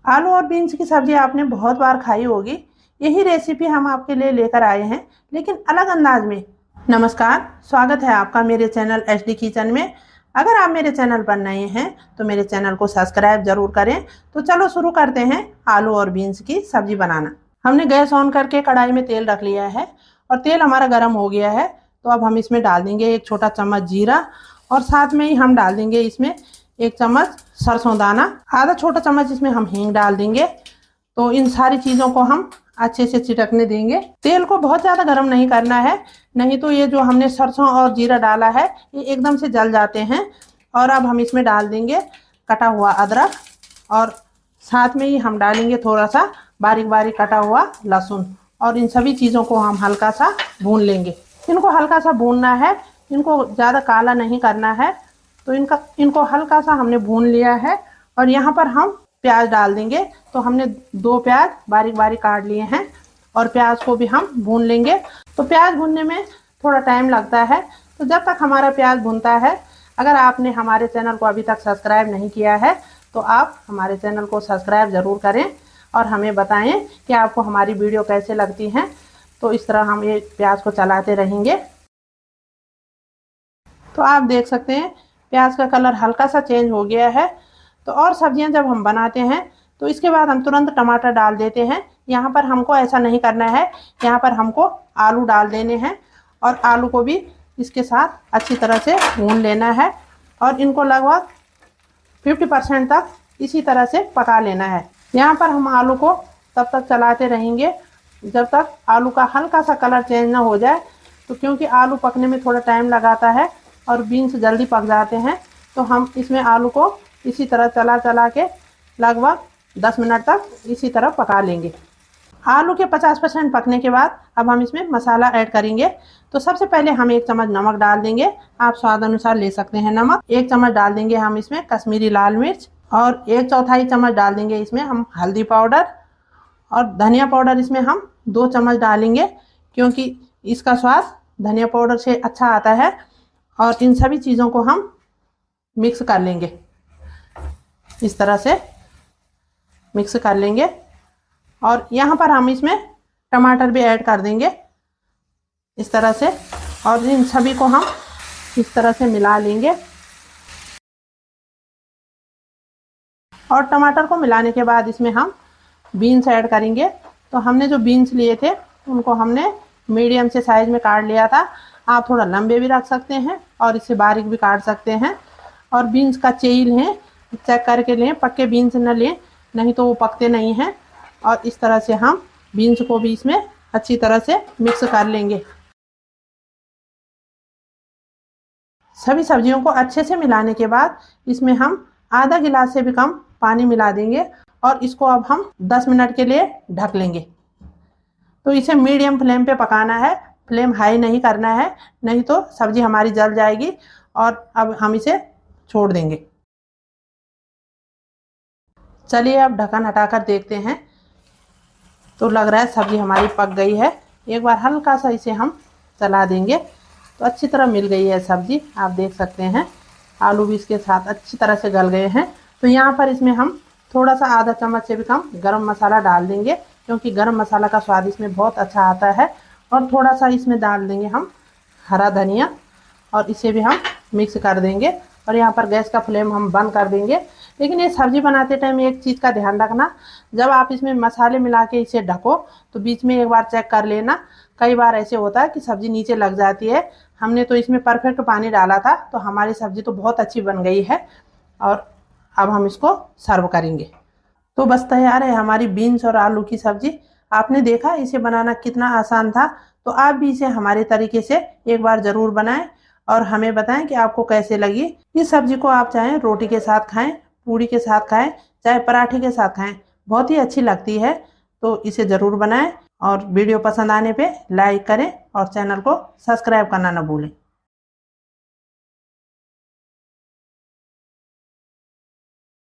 आलू और बीन्स की सब्जी आपने बहुत बार खाई होगी। यही रेसिपी हम आपके लिए लेकर आए हैं, लेकिन अलग अंदाज में। नमस्कार, स्वागत है आपका मेरे चैनल एचडी किचन में। अगर आप मेरे चैनल पर नए हैं तो मेरे चैनल को सब्सक्राइब जरूर करें। तो चलो शुरू करते हैं आलू और बीन्स की सब्जी बनाना। हमने गैस ऑन करके कढ़ाई में तेल रख लिया है और तेल हमारा गर्म हो गया है। तो अब हम इसमें डाल देंगे 1 छोटा चम्मच जीरा और साथ में ही हम डाल देंगे इसमें 1 चम्मच सरसों दाना, आधा छोटा चम्मच इसमें हम हींग डाल देंगे। तो इन सारी चीज़ों को हम अच्छे से चिटकने देंगे। तेल को बहुत ज़्यादा गर्म नहीं करना है, नहीं तो ये जो हमने सरसों और जीरा डाला है ये एकदम से जल जाते हैं। और अब हम इसमें डाल देंगे कटा हुआ अदरक और साथ में ही हम डालेंगे थोड़ा सा बारीक बारीक कटा हुआ लहसुन। और इन सभी चीज़ों को हम हल्का सा भून लेंगे। इनको हल्का सा भूनना है, इनको ज़्यादा काला नहीं करना है। तो इनको हल्का सा हमने भून लिया है और यहाँ पर हम प्याज डाल देंगे। तो हमने 2 प्याज बारीक बारीक काट लिए हैं और प्याज को भी हम भून लेंगे। तो प्याज भूनने में थोड़ा टाइम लगता है, तो जब तक हमारा प्याज भूनता है, अगर आपने हमारे चैनल को अभी तक सब्सक्राइब नहीं किया है तो आप हमारे चैनल को सब्सक्राइब ज़रूर करें और हमें बताएं कि आपको हमारी वीडियो कैसे लगती हैं। तो इस तरह हम ये प्याज को चलाते रहेंगे। तो आप देख सकते हैं प्याज का कलर हल्का सा चेंज हो गया है। तो और सब्जियां जब हम बनाते हैं तो इसके बाद हम तुरंत टमाटर डाल देते हैं। यहाँ पर हमको ऐसा नहीं करना है, यहाँ पर हमको आलू डाल देने हैं और आलू को भी इसके साथ अच्छी तरह से भून लेना है और इनको लगभग 50% तक इसी तरह से पका लेना है। यहाँ पर हम आलू को तब तक चलाते रहेंगे जब तक आलू का हल्का सा कलर चेंज ना हो जाए। तो क्योंकि आलू पकने में थोड़ा टाइम लगाता है और बीन्स जल्दी पक जाते हैं, तो हम इसमें आलू को इसी तरह चला चला के लगभग 10 मिनट तक इसी तरह पका लेंगे। आलू के 50% पकने के बाद अब हम इसमें मसाला ऐड करेंगे। तो सबसे पहले हम 1 चम्मच नमक डाल देंगे, आप स्वाद अनुसार ले सकते हैं नमक। 1 चम्मच डाल देंगे हम इसमें कश्मीरी लाल मिर्च और 1/4 चम्मच डाल देंगे इसमें हम हल्दी पाउडर। और धनिया पाउडर इसमें हम 2 चम्मच डालेंगे, क्योंकि इसका स्वाद धनिया पाउडर से अच्छा आता है। और इन सभी चीज़ों को हम मिक्स कर लेंगे, इस तरह से मिक्स कर लेंगे। और यहाँ पर हम इसमें टमाटर भी ऐड कर देंगे इस तरह से, और इन सभी को हम इस तरह से मिला लेंगे। और टमाटर को मिलाने के बाद इसमें हम बीन्स ऐड करेंगे। तो हमने जो बीन्स लिए थे उनको हमने मीडियम से साइज में काट लिया था। आप थोड़ा लंबे भी रख सकते हैं और इससे बारीक भी काट सकते हैं। और बीन्स का चेल है चेक करके लें, पक्के बीन्स न लें, नहीं तो वो पकते नहीं हैं। और इस तरह से हम बीन्स को भी इसमें अच्छी तरह से मिक्स कर लेंगे। सभी सब्जियों को अच्छे से मिलाने के बाद इसमें हम आधा गिलास से भी कम पानी मिला देंगे और इसको अब हम 10 मिनट के लिए ढक लेंगे। तो इसे मीडियम फ्लेम पे पकाना है, फ्लेम हाई नहीं करना है, नहीं तो सब्जी हमारी जल जाएगी। और अब हम इसे छोड़ देंगे। चलिए अब ढक्कन हटाकर देखते हैं। तो लग रहा है सब्जी हमारी पक गई है। एक बार हल्का सा इसे हम चला देंगे तो अच्छी तरह मिल गई है सब्जी। आप देख सकते हैं आलू भी इसके साथ अच्छी तरह से गल गए हैं। तो यहाँ पर इसमें हम थोड़ा सा आधा चम्मच से भी कम गरम मसाला डाल देंगे, क्योंकि गरम मसाला का स्वाद इसमें बहुत अच्छा आता है। और थोड़ा सा इसमें डाल देंगे हम हरा धनिया और इसे भी हम मिक्स कर देंगे। और यहाँ पर गैस का फ्लेम हम बंद कर देंगे। लेकिन ये सब्जी बनाते टाइम एक चीज़ का ध्यान रखना, जब आप इसमें मसाले मिला के इसे ढको तो बीच में एक बार चेक कर लेना। कई बार ऐसे होता है कि सब्जी नीचे लग जाती है। हमने तो इसमें परफेक्ट पानी डाला था, तो हमारी सब्जी तो बहुत अच्छी बन गई है। और अब हम इसको सर्व करेंगे। तो बस तैयार है हमारी बीन्स और आलू की सब्जी। आपने देखा इसे बनाना कितना आसान था। तो आप भी इसे हमारे तरीके से एक बार ज़रूर बनाएं और हमें बताएं कि आपको कैसे लगी। इस सब्जी को आप चाहें रोटी के साथ खाएं, पूड़ी के साथ खाएं, चाहे पराठे के साथ खाएं, बहुत ही अच्छी लगती है। तो इसे ज़रूर बनाएं और वीडियो पसंद आने पे लाइक करें और चैनल को सब्सक्राइब करना ना भूलें।